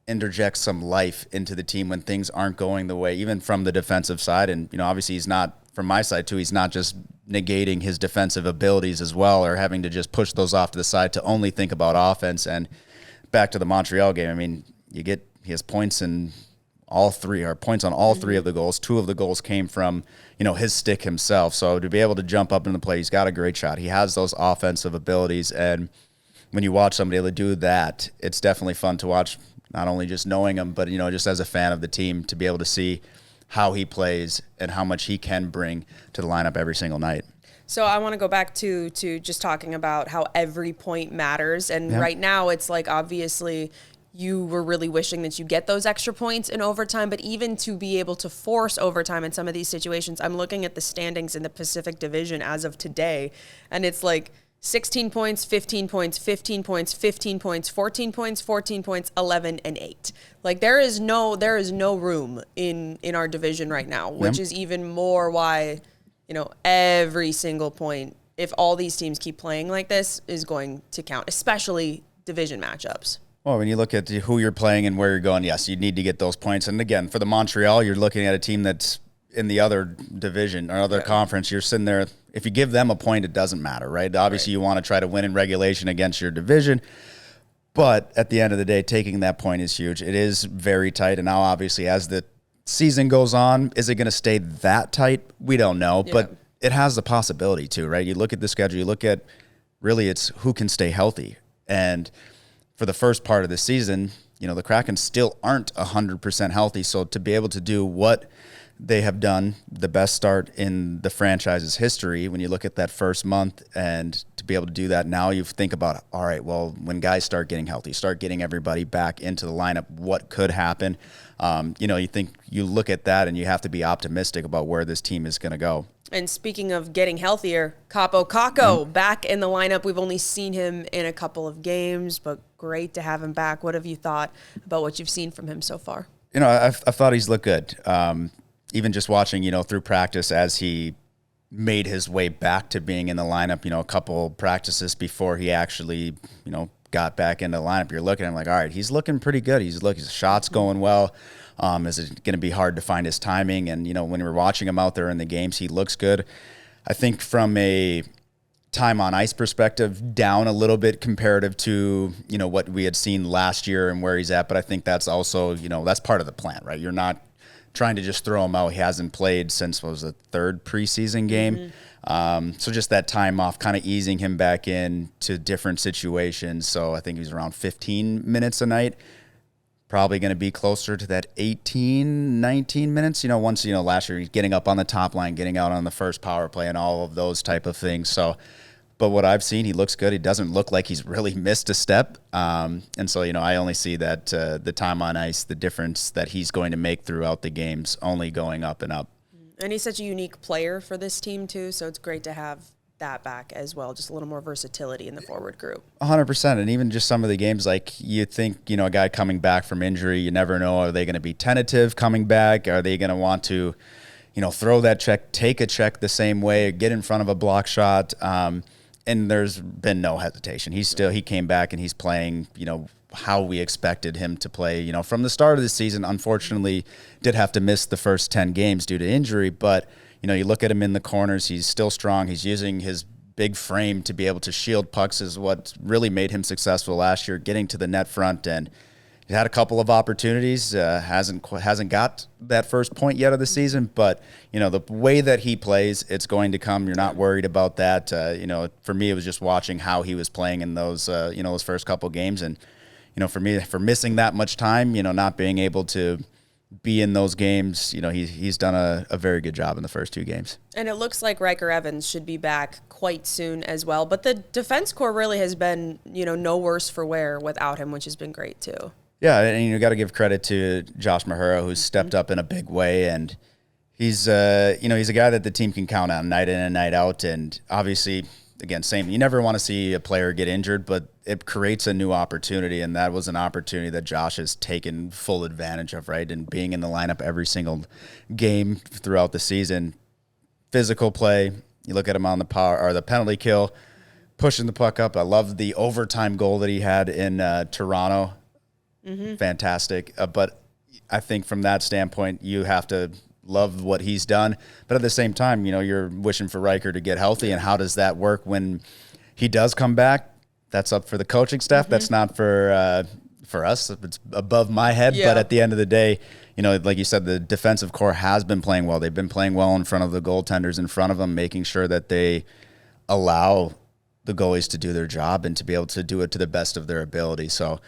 interject some life into the team when things aren't going the way, even from the defensive side. And, obviously he's not, from my side too, he's not just negating his defensive abilities as well, or having to just push those off to the side to only think about offense. And back to the Montreal game, I mean, he has points in all three, or points on all three of the goals. 2 of the goals came from, his stick himself. So to be able to jump up in the play, he's got a great shot. He has those offensive abilities. And when you watch somebody able to do that, it's definitely fun to watch, not only just knowing him, but, just as a fan of the team, to be able to see how he plays and how much he can bring to the lineup every single night. So I want to go back to just talking about how every point matters. And right now it's like, obviously you were really wishing that you get those extra points in overtime, but even to be able to force overtime in some of these situations, I'm looking at the standings in the Pacific Division as of today, and it's like 16 points, 15 points, 15 points, 15 points, 14 points, 14 points, 11 and 8. Like there is no room in our division right now, which is even more why, every single point, if all these teams keep playing like this, is going to count, especially division matchups. Well, when you look at who you're playing and where you're going, yes, you need to get those points. And again, for the Montreal, you're looking at a team that's in the other division or other conference. You're sitting there. If you give them a point, it doesn't matter, right? Obviously, you want to try to win in regulation against your division. But at the end of the day, taking that point is huge. It is very tight. And now, obviously, as the season goes on, is it going to stay that tight? We don't know, Yeah. but it has the possibility to, right? You look at the schedule, you look at really it's who can stay healthy. And for the first part of the season, the Kraken still aren't 100% healthy. So to be able to do what they have done, the best start in the franchise's history, when you look at that first month, and to be able to do that now, you think about, all right, well, when guys start getting healthy, start getting everybody back into the lineup, what could happen? You look at that and you have to be optimistic about where this team is going to go. And speaking of getting healthier, Capo Caco back in the lineup. We've only seen him in a couple of games, but great to have him back. What have you thought about what you've seen from him so far? I thought he's looked good. Even just watching, through practice as he made his way back to being in the lineup, a couple practices before he actually, got back into the lineup, you're looking at him like, all right, he's looking pretty good. His shot's going well. Is it going to be hard to find his timing? And, when we're watching him out there in the games, he looks good. I think from a time on ice perspective, down a little bit comparative to, what we had seen last year and where he's at. But I think that's also, that's part of the plan, right? You're not trying to just throw him out. He hasn't played since, what was the third preseason game. So just that time off, kind of easing him back in to different situations. So I think he's around 15 minutes a night. Probably going to be closer to that 18, 19 minutes. Once, last year he's getting up on the top line, getting out on the first power play and all of those type of things. So, but what I've seen, he looks good. He doesn't look like he's really missed a step. And so, I only see that the time on ice, the difference that he's going to make throughout the games only going up and up. And he's such a unique player for this team too, so it's great to have that back as well, just a little more versatility in the forward group. 100%. And even just some of the games, like you think, a guy coming back from injury, you never know, are they going to be tentative coming back? Are they going to want to, throw that check, take a check the same way, get in front of a block shot? And there's been no hesitation. He came back and he's playing, how we expected him to play, from the start of the season. Unfortunately, did have to miss the first 10 games due to injury, but you look at him in the corners, he's still strong. He's using his big frame to be able to shield pucks is what really made him successful last year, getting to the net front. And he had a couple of opportunities, hasn't got that first point yet of the season, but, the way that he plays, it's going to come. You're not worried about that. For me, it was just watching how he was playing in those, those first couple games. And, for me, for missing that much time, not being able to be in those games, he's done a very good job in the first two games. And it looks like Riker Evans should be back quite soon as well. But the defense core really has been, no worse for wear without him, which has been great too. Yeah, and you got to give credit to Josh Mahura, who's stepped up in a big way, and he's he's a guy that the team can count on night in and night out. And obviously, again, same. You never want to see a player get injured, but it creates a new opportunity, and that was an opportunity that Josh has taken full advantage of, right? And being in the lineup every single game throughout the season, physical play. You look at him on the power or the penalty kill, pushing the puck up. I love the overtime goal that he had in Toronto. Fantastic. But I think from that standpoint, you have to love what he's done. But at the same time, you're wishing for Riker to get healthy. And how does that work when he does come back? That's up for the coaching staff. That's not for us. It's above my head. Yeah. But at the end of the day, like you said, the defensive core has been playing well. They've been playing well in front of the goaltenders in front of them, making sure that they allow the goalies to do their job and to be able to do it to the best of their ability. So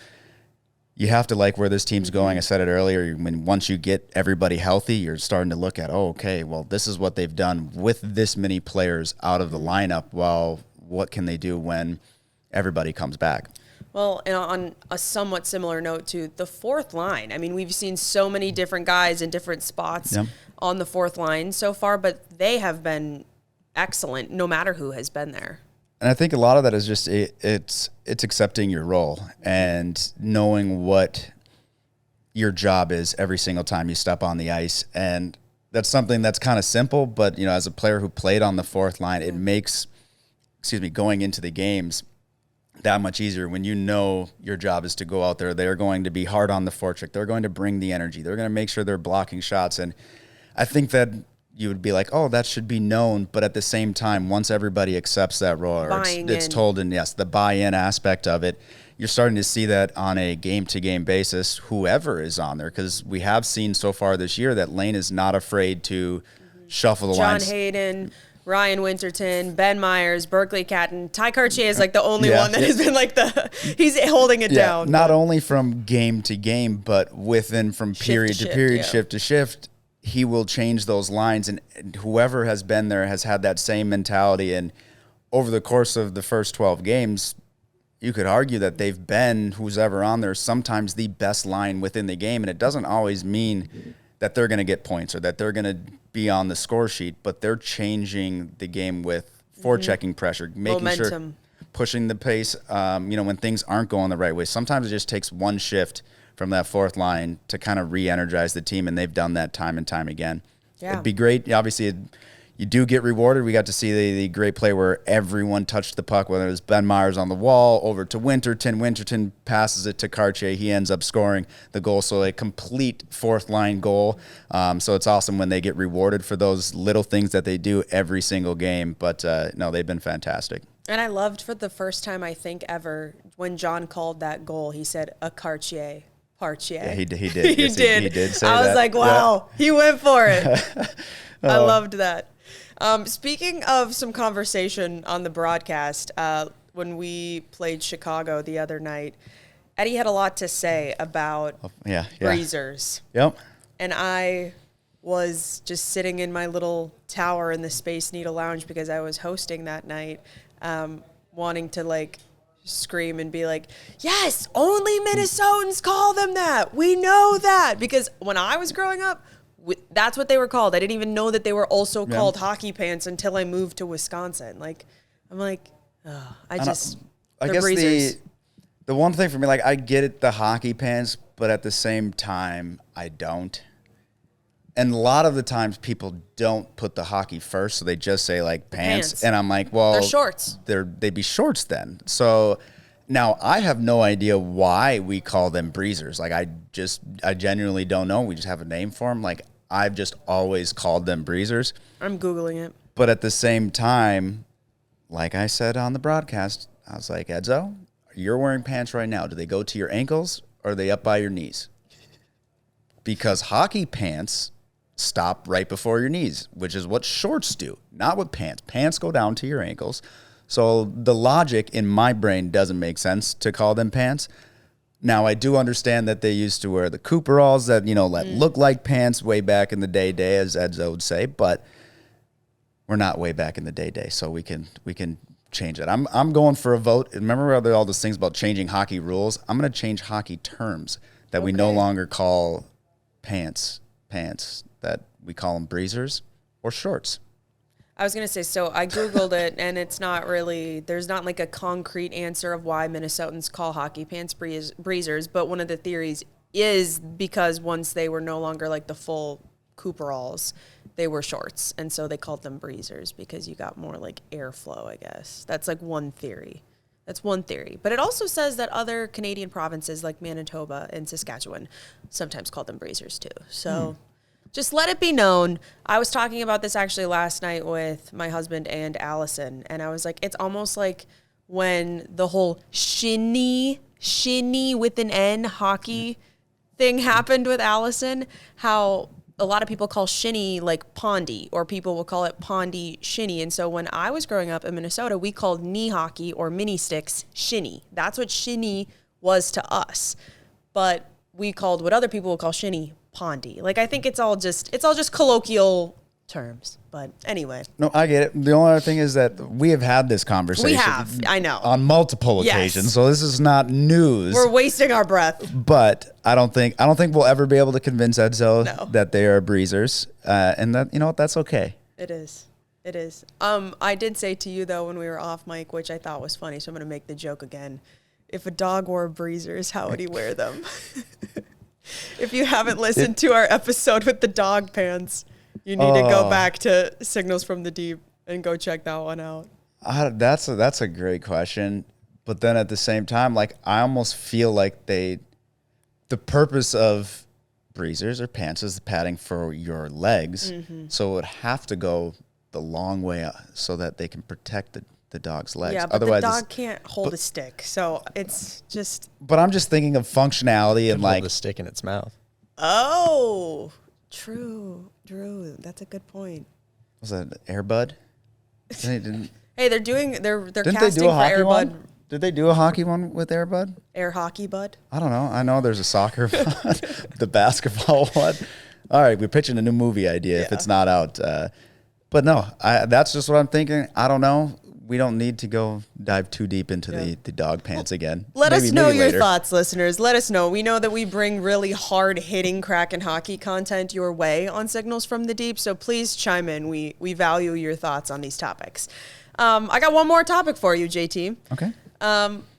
you have to like where this team's going. I said it earlier. Once you get everybody healthy, you're starting to look at, okay, well, this is what they've done with this many players out of the lineup. Well, what can they do when everybody comes back? Well, and on a somewhat similar note to the fourth line, I mean, we've seen so many different guys in different spots on the fourth line so far, but they have been excellent no matter who has been there. And I think a lot of that is just it's accepting your role and knowing what your job is every single time you step on the ice. And that's something that's kind of simple, but as a player who played on the fourth line, it makes going into the games that much easier when your job is to go out there. They're going to be hard on the forecheck. They're going to bring the energy. They're going to make sure they're blocking shots. And I think that you would be like, oh, that should be known. But at the same time, once everybody accepts that role, or it's told, and yes, the buy-in aspect of it, you're starting to see that on a game-to-game basis, whoever is on there, because we have seen so far this year that Lane is not afraid to shuffle the John lines. Hayden, Ryan Winterton, Ben Myers, Berkeley Catton. Ty Cartier is like the only one that has been like he's holding it down. Not only from game to game, but from period to period, shift to shift, he will change those lines. And whoever has been there has had that same mentality. And over the course of the first 12 games, you could argue that they've been, who's ever on there, sometimes the best line within the game. And it doesn't always mean that they're going to get points or that they're going to be on the score sheet, but they're changing the game with forechecking pressure, making momentum, sure, pushing the pace, when things aren't going the right way. Sometimes it just takes one shift from that fourth line to kind of re-energize the team, and they've done that time and time again. Yeah. It'd be great. Obviously, you do get rewarded. We got to see the great play where everyone touched the puck, whether it was Ben Myers on the wall, over to Winterton. Winterton passes it to Cartier. He ends up scoring the goal. So a complete fourth-line goal. So it's awesome when they get rewarded for those little things that they do every single game. But, no, they've been fantastic. And I loved for the first time, I think, ever, when John called that goal, he said, a Cartier. Yeah, he did. He Yes, did. He did say I was that. like, wow, he went for it. I loved that. Speaking of some conversation on the broadcast, when we played Chicago the other night, Eddie had a lot to say about breezers. Yep. And I was just sitting in my little tower in the Space Needle Lounge because I was hosting that night, wanting to scream and be like, yes, only Minnesotans call them that. We know that. Because when I was growing up, that's what they were called. I didn't even know that they were also called hockey pants until I moved to Wisconsin. I'm like, oh, I guess breezers. The one thing for me, I get it, the hockey pants, but at the same time, I don't. And a lot of the times people don't put the hockey first, so they just say pants. And I'm like, well, they're shorts. They'd be shorts then. So now I have no idea why we call them breezers. I genuinely don't know. We just have a name for them. I've just always called them breezers. I'm Googling it. But at the same time, like I said on the broadcast, I was like, Edzo, you're wearing pants right now. Do they go to your ankles or are they up by your knees? Because hockey pants stop right before your knees, which is what shorts do, not what pants. Pants go down to your ankles. So the logic in my brain doesn't make sense to call them pants. Now, I do understand that they used to wear the Cooperalls that, look like pants way back in the day, as Edzo would say, but we're not way back in the day, so we can change it. I'm going for a vote. Remember all those things about changing hockey rules? I'm going to change hockey terms that we no longer call pants, that we call them breezers or shorts. I was going to say, so I Googled it, and it's not really, there's not a concrete answer of why Minnesotans call hockey pants breezers, but one of the theories is because once they were no longer the full Cooperalls, they were shorts, and so they called them breezers because you got more airflow, I guess. That's one theory. That's one theory. But it also says that other Canadian provinces like Manitoba and Saskatchewan sometimes call them breezers too. So just let it be known. I was talking about this actually last night with my husband and Allison, and I was like, it's almost like when the whole shinny with an N hockey thing happened with Allison, how a lot of people call shinny pondy, or people will call it pondy shinny. And so when I was growing up in Minnesota, we called knee hockey or mini sticks shinny. That's what shinny was to us. But we called what other people will call shinny pondy. I think it's all just colloquial terms. But anyway. No, I get it. The only other thing is that we have had this conversation. We have, I know. On multiple occasions. So this is not news. We're wasting our breath. But I don't think we'll ever be able to convince Edzo that they are breezers. And that, that's okay. It is. It is. I did say to you though when we were off mic, which I thought was funny, so I'm gonna make the joke again. If a dog wore breezers, how would he wear them? If you haven't listened to our episode with the dog pants, you need to go back to Signals from the Deep and go check that one out. That's a great question. But then at the same time, I almost feel like the purpose of breezers or pants is the padding for your legs. Mm-hmm. So it would have to go the long way so that they can protect the dog's legs. Yeah, but Otherwise, the dog can't hold a stick, so it's just. But I'm just thinking of functionality and Hold like the stick in its mouth. Oh, true, Drew. That's a good point. was that Airbud? Didn't Hey, they're they casting do a for hockey Airbud, one? Did they do a hockey one with Airbud? Air Hockey Bud. I don't know. I know there's a soccer one, the basketball one. All right, we're pitching a new movie idea if it's not out. But no, that's just what I'm thinking. I don't know. We don't need to go dive too deep into the dog pants again. Let us know your later. thoughts, listeners. Let us know. We know that we bring really hard-hitting Kraken hockey content your way on Signals from the Deep, so please chime in. We value your thoughts on these topics. I got one more topic for you, JT. Okay.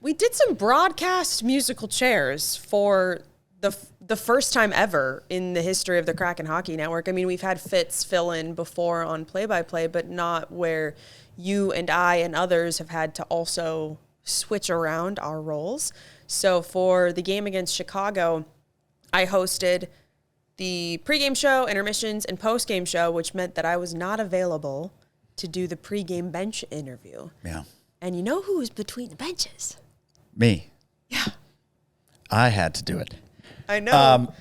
We did some broadcast musical chairs for the first time ever in the history of the Kraken Hockey Network. I mean, we've had Fitz fill in before on play-by-play, but not where you and I and others have had to also switch around our roles. So for the game against Chicago, I hosted the pregame show, intermissions, and postgame show, which meant that I was not available to do the pregame bench interview. Yeah. And you know who was between the benches? Me. Yeah. I had to do it. I know.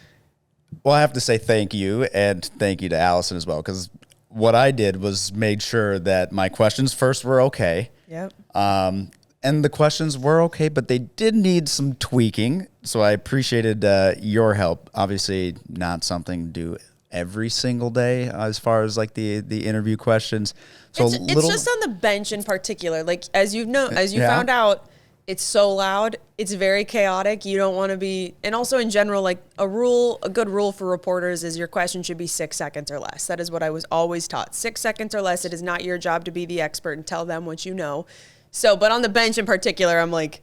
Well, I have to say thank you, and thank you to Allison as well, because what I did was made sure that my questions first were okay. Yep. And the questions were okay, but they did need some tweaking. So I appreciated your help. Obviously, not something to do every single day as far as like the interview questions. So it's just on the bench in particular. Like as you found out, it's so loud. It's very chaotic. You don't want to be, and also in general, like a good rule for reporters is your question should be 6 seconds or less. That is what I was always taught. 6 seconds or less. It is not your job to be the expert and tell them what you know. So, but on the bench in particular, I'm like,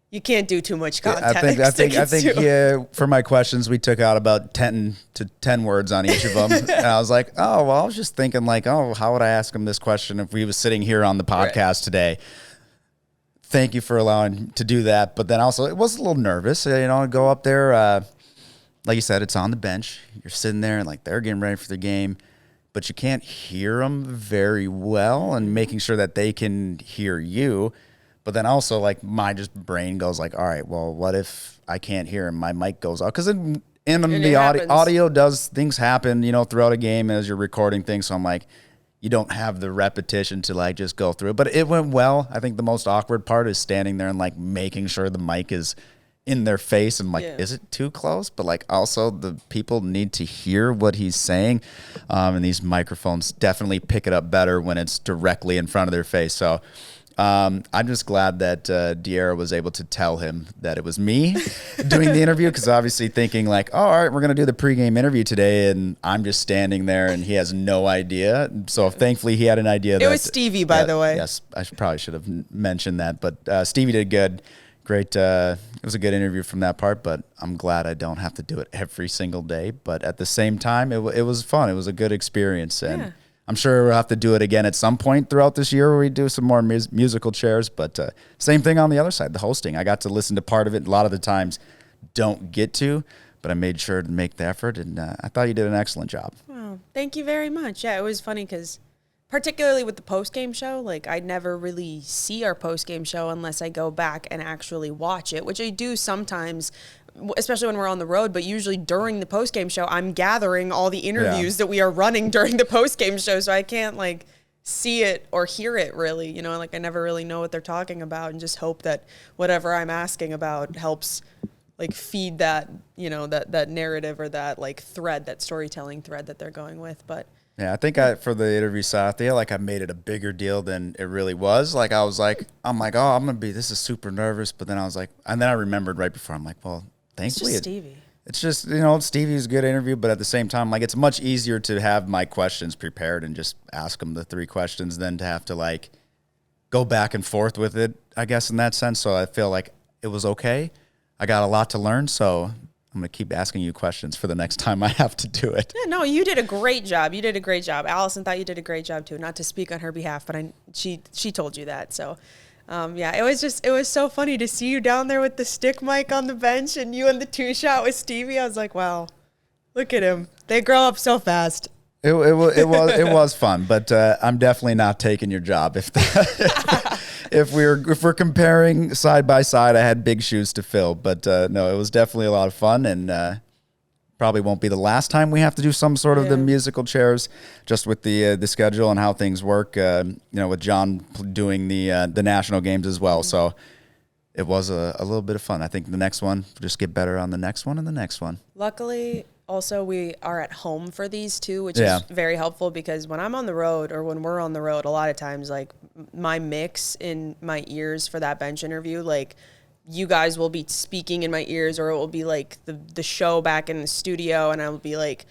you can't do too much context. I think yeah, for my questions, we took out about 10 to 10 words on each of them. And I was like, oh, well, I was just thinking like, oh, how would I ask him this question if we was sitting here on the podcast today? Thank you for allowing to do that. But then also, it was a little nervous, go up there. Like you said, it's on the bench. You're sitting there and like they're getting ready for the game, but you can't hear them very well and making sure that they can hear you. But then also like my brain goes like, all right, well, what if I can't hear him? My mic goes out. Because in the audio does, things happen, throughout a game as you're recording things. So I'm like, you don't have the repetition to like just go through it. But it went well. I think the most awkward part is standing there and like making sure the mic is in their face and like, is it too close? But like also the people need to hear what he's saying. And these microphones definitely pick it up better when it's directly in front of their face. So I'm just glad that Diarra was able to tell him that it was me doing the interview, because obviously thinking like, oh, all right, we're going to do the pregame interview today, and I'm just standing there and he has no idea. So thankfully he had an idea. It was Stevie, by the way. Yes, I probably should have mentioned that, but Stevie did good. Great. It was a good interview from that part, but I'm glad I don't have to do it every single day. But at the same time, it was fun. It was a good experience, and I'm sure we'll have to do it again at some point throughout this year where we do some more musical chairs. But same thing on the other side, the hosting. I got to listen to part of it. A lot of the times don't get to, but I made sure to make the effort, and I thought you did an excellent job. Well, thank you very much. Yeah, it was funny because particularly with the post-game show, like I never really see our post-game show unless I go back and actually watch it, which I do sometimes, especially when we're on the road, but usually during the post-game show, I'm gathering all the interviews that we are running during the post-game show, so I can't like see it or hear it really, like I never really know what they're talking about, and just hope that whatever I'm asking about helps like feed that, that narrative or that like thread, that storytelling thread that they're going with. But yeah, I think for the interview side, I feel like I made it a bigger deal than it really was. Like I'm like, oh, this is super nervous. But then I was like, and then I remembered right before, I'm like, well, thankfully, it's just Stevie's a good interview, but at the same time, like it's much easier to have my questions prepared and just ask them the 3 questions than to have to like go back and forth with it, I guess, in that sense. So I feel like it was okay. I got a lot to learn, so I'm going to keep asking you questions for the next time I have to do it. Yeah, no, you did a great job. Allison thought you did a great job too. Not to speak on her behalf, but she told you that. So, it was so funny to see you down there with the stick mic on the bench and you in the 2-shot with Stevie. I was like, wow, look at him. They grow up so fast. It was fun, but I'm definitely not taking your job if if we're comparing side by side, I had big shoes to fill. But no, it was definitely a lot of fun, and probably won't be the last time we have to do some sort of the musical chairs, just with the schedule and how things work. With John doing the national games as well. So it was a little bit of fun. I think the next one, just get better on the next one and the next one. Luckily, also, we are at home for these too, which is very helpful because when I'm on the road or when we're on the road, a lot of times, like, my mix in my ears for that bench interview, like, you guys will be speaking in my ears, or it will be like the show back in the studio, and I will be like,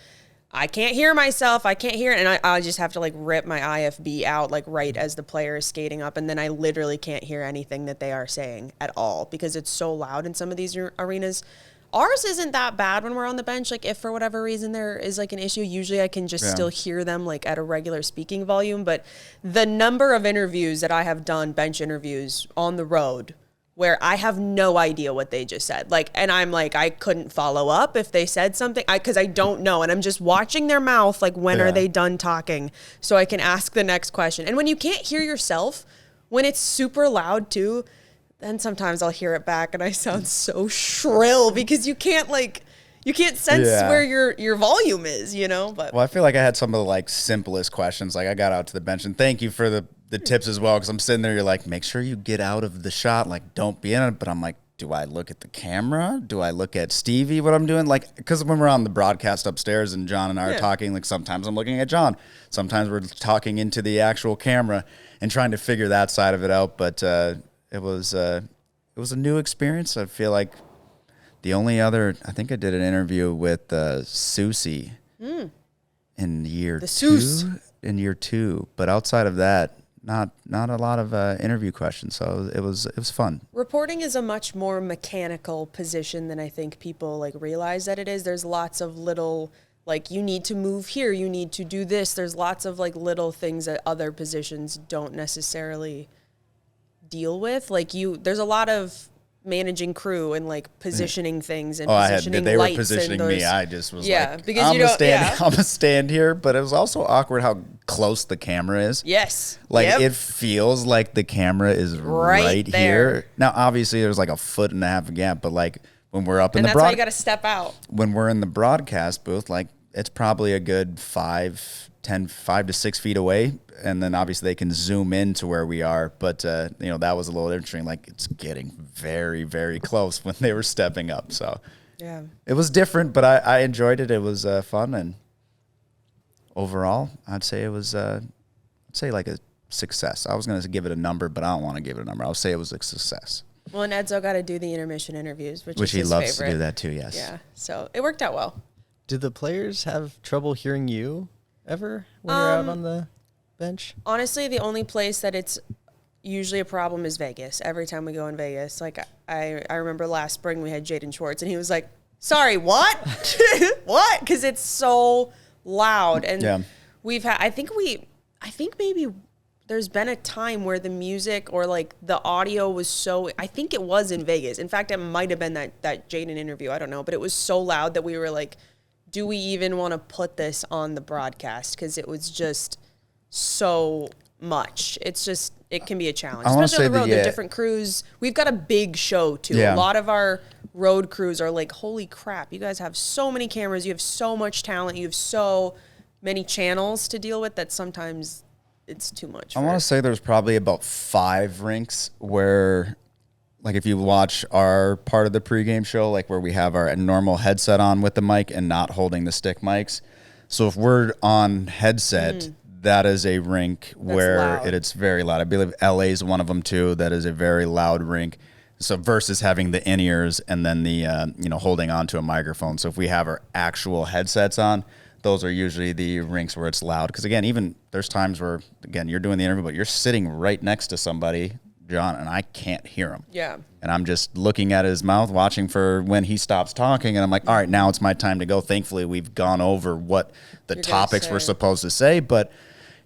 I can't hear myself. I can't hear it. And I just have to like rip my IFB out like right as the player is skating up. And then I literally can't hear anything that they are saying at all because it's so loud in some of these arenas. Ours isn't that bad when we're on the bench. Like, if for whatever reason there is like an issue, usually I can just still hear them like at a regular speaking volume. But the number of interviews that I have done, bench interviews on the road, where I have no idea what they just said. Like, and I'm like, I couldn't follow up if they said something because I don't know. And I'm just watching their mouth. Like, when are they done talking so I can ask the next question? And when you can't hear yourself, when it's super loud too, then sometimes I'll hear it back and I sound so shrill because you can't sense where your volume is, But well, I feel like I had some of the like simplest questions. Like, I got out to the bench, and thank you for the tips as well, because I'm sitting there, you're like, make sure you get out of the shot, like, don't be in it. But I'm like, do I look at the camera? Do I look at Stevie, what I'm doing? Like, because when we're on the broadcast upstairs and John and I are talking, like, sometimes I'm looking at John. Sometimes we're talking into the actual camera and trying to figure that side of it out. But it was a new experience. I feel like the only other, I think I did an interview with Susie in year two. But outside of that, not a lot of interview questions, so it was fun. Reporting is a much more mechanical position than I think people like realize that it is. There's lots of little, like, you need to move here, you need to do this. There's lots of like little things that other positions don't necessarily deal with. Like, there's a lot of managing crew and like positioning things and positioning they lights. Were positioning me. I just was like, because I'm gonna stand here. But it was also awkward how close the camera is. Yes. Like, it feels like the camera is right here. Now, obviously, there's like a 1.5 foot gap, but like when we're up in the that's why you got to step out. When we're in the broadcast booth, like, it's probably a good 5 to 6 feet away, and then obviously they can zoom in to where we are. But that was a little interesting. Like, it's getting very, very close when they were stepping up. So it was different, but I enjoyed it. It was fun, and overall, I'd say it was like a success. I was going to give it a number, but I don't want to give it a number. I'll say it was a success. Well, and Edzo got to do the intermission interviews, which is he his loves favorite. to do that too. Yes. Yeah. So it worked out well. Did the players have trouble hearing you ever when you're out on the bench? Honestly, the only place that it's usually a problem is Vegas. Every time we go in Vegas, like, I remember last spring we had Jaden Schwartz, and he was like, sorry, what? What? Because it's so loud. And we've had, I think maybe there's been a time where the music or like the audio was so, I think it was in Vegas. In fact, it might have been that Jaden interview. I don't know. But it was so loud that we were like, do we even want to put this on the broadcast? Because it was just so much. It's just, it can be a challenge. Especially on the road, the different crews. We've got a big show too. Yeah. A lot of our road crews are like, holy crap, you guys have so many cameras, you have so much talent, you have so many channels to deal with that sometimes it's too much. I want to say there's probably about 5 rinks where, like, if you watch our part of the pregame show, like where we have our normal headset on with the mic and not holding the stick mics. So if we're on headset, that is a rink where it's very loud. I believe LA is one of them too. That is a very loud rink. So versus having the in-ears and then the, holding on to a microphone. So if we have our actual headsets on, those are usually the rinks where it's loud. Because again, even there's times where, again, you're doing the interview, but you're sitting right next to somebody, John, and I can't hear him. Yeah. And I'm just looking at his mouth, watching for when he stops talking. And I'm like, all right, now it's my time to go. Thankfully, we've gone over what the topics we're supposed to say. But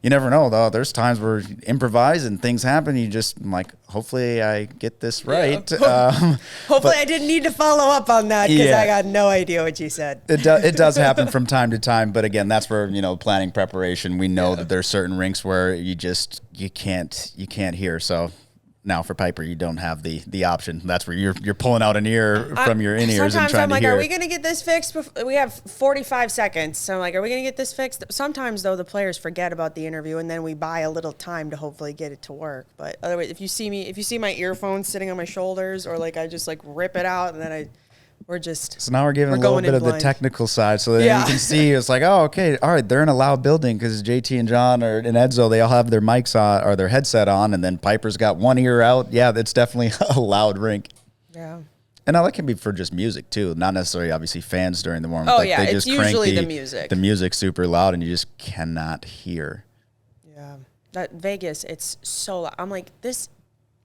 you never know, though. There's times where you improvise and things happen. I'm like, hopefully I get this right. Yeah. Hopefully I didn't need to follow up on that because I got no idea what you said. It does happen from time to time. But again, that's where, planning preparation. We know that there's certain rinks where you can't hear. So Now for Piper, you don't have the option. That's where you're pulling out an ear from your in-ears and sometimes trying I'm like, to hear. are we going to get this fixed? We have 45 seconds. So I'm like, are we going to get this fixed? Sometimes, though, the players forget about the interview, and then we buy a little time to hopefully get it to work. But otherwise, if you see my earphones sitting on my shoulders, or like I just like rip it out, and then we're just. So now we're giving a little bit of the technical side, so that you can see it's like, oh, okay, all right, they're in a loud building because JT and John and Edzo, they all have their mics on or their headset on, and then Piper's got one ear out. Yeah, that's definitely a loud rink. Yeah. And that can be for just music too, not necessarily obviously fans during the warm. Oh like, yeah, they it's just crank usually the music. The music's super loud, and you just cannot hear. Yeah, that Vegas, it's so loud. I'm like this.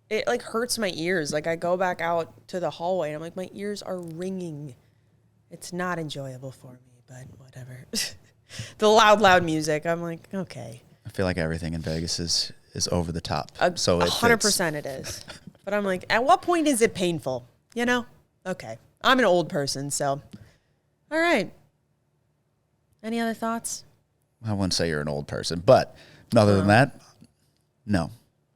It like hurts my ears. Like I go back out to the hallway and I'm like, my ears are ringing. It's not enjoyable for me, but whatever. The loud music. I'm like, okay. I feel like everything in Vegas is over the top. So 100% it is. But I'm like, at what point is it painful? You know? Okay. I'm an old person, so. All right. Any other thoughts? I wouldn't say you're an old person, but other than that, no.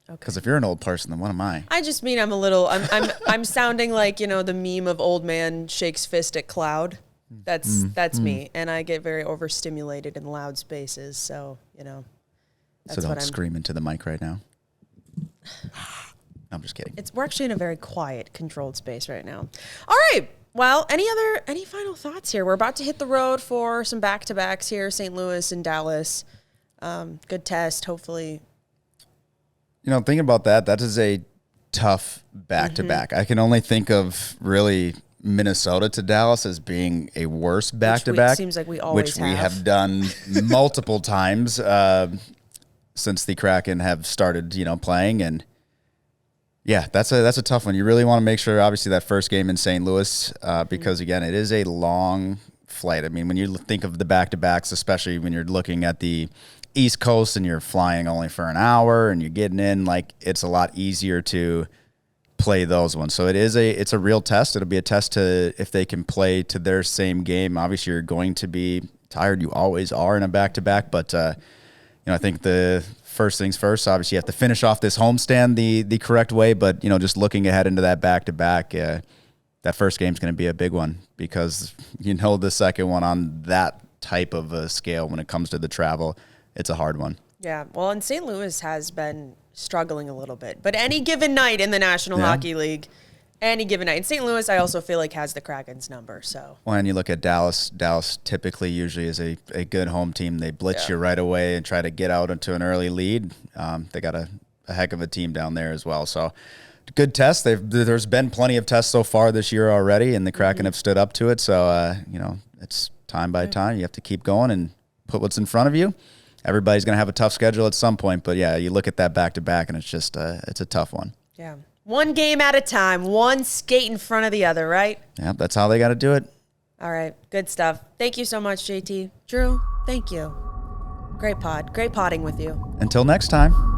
Because if you're an old person, then what am I? I just mean I'm sounding like, the meme of old man shakes fist at cloud. That's me. And I get very overstimulated in loud spaces. So, that's so don't what scream into the mic right now. I'm just kidding. We're actually in a very quiet, controlled space right now. All right. Well, any final thoughts here? We're about to hit the road for some back-to-backs here, St. Louis and Dallas. Good test, hopefully. Thinking about that is a tough back-to-back. I can only think of really Minnesota to Dallas as being a worse back-to-back. Seems like we always we have done multiple times since the Kraken have started, playing. And yeah, that's a tough one. You really want to make sure, obviously, that first game in St. Louis, because again, it is a long flight. I mean, when you think of the back-to-backs, especially when you're looking at the East Coast and you're flying only for an hour and you're getting in, like, it's a lot easier to play those ones. So it's a real test. It'll be a test to if they can play to their same game. Obviously, you're going to be tired. You always are in a back-to-back, but I think the first things first, obviously you have to finish off this homestand the correct way, but just looking ahead into that back-to-back, that first game's going to be a big one because the second one on that type of a scale when it comes to the travel, it's a hard one. Yeah, well, and St. Louis has been struggling a little bit. But any given night in the National Hockey League, any given night. And St. Louis, I also feel like, has the Kraken's number. So. Well, and you look at Dallas. Dallas typically usually is a good home team. They blitz you right away and try to get out into an early lead. They got a heck of a team down there as well. So good test. There's been plenty of tests so far this year already, and the Kraken have stood up to it. So, it's time by time. You have to keep going and put what's in front of you. Everybody's going to have a tough schedule at some point, but yeah, you look at that back-to-back, and it's just it's a tough one. Yeah. One game at a time, one skate in front of the other, right? Yeah, that's how they got to do it. All right, good stuff. Thank you so much, JT. Drew, thank you. Great pod. Great podding with you. Until next time.